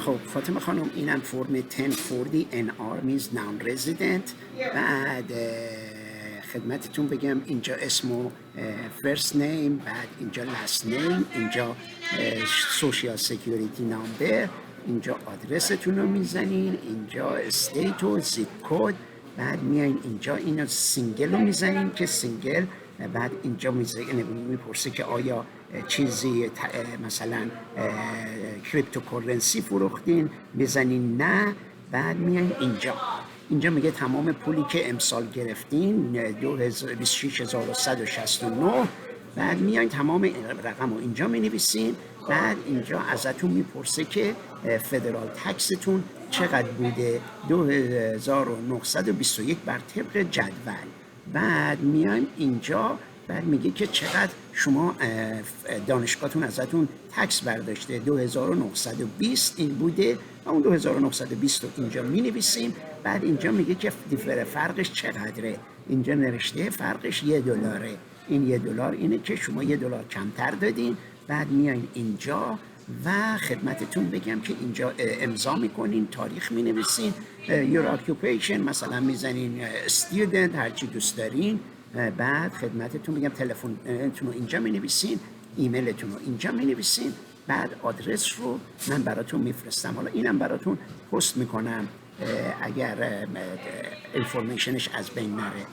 خب فاطمه خانم اینم فرم 1040 NR means non resident. بعد خدمتتون بگم اینجا اسمو first name، بعد اینجا last name، اینجا social security number، اینجا آدرستون رو میزنین، اینجا استیت و زیپ کد، بعد میاین اینجا اینو سینگل رو میزنین که سینگل، بعد اینجا میپرسه که آیا چیزی مثلا کریپتوکارنسی فروختین، بزنین نه، بعد میاین اینجا میگه تمام پولی که امسال گرفتین 26169، بعد میاین تمام رقم رو اینجا مینویسین، بعد اینجا ازتون میپرسه که فدرال تکستون چقدر بوده، 2921 بر طبق جدول. بعد میایم اینجا، بعد میگه که چقدر شما دانشگاهتون ازتون تکس برداشته، 2920 این بوده و اون 2920 رو اینجا مینویسیم. بعد اینجا میگه که فرقش چقدره، اینجا نوشته فرقش $1. این $1 اینه که شما $1 کمتر دادین. بعد میاین اینجا و خدمتتون بگم که اینجا امضا میکنین، تاریخ مینویسین، your occupation مثلا میزنین student، هرچی دوست دارین. بعد خدمتتون بگم تلفنتون رو اینجا مینویسین، ایمیلتون رو اینجا مینویسین، بعد آدرس رو من براتون میفرستم. حالا اینم براتون پست میکنم اگر اینفورمیشنش از بین نره.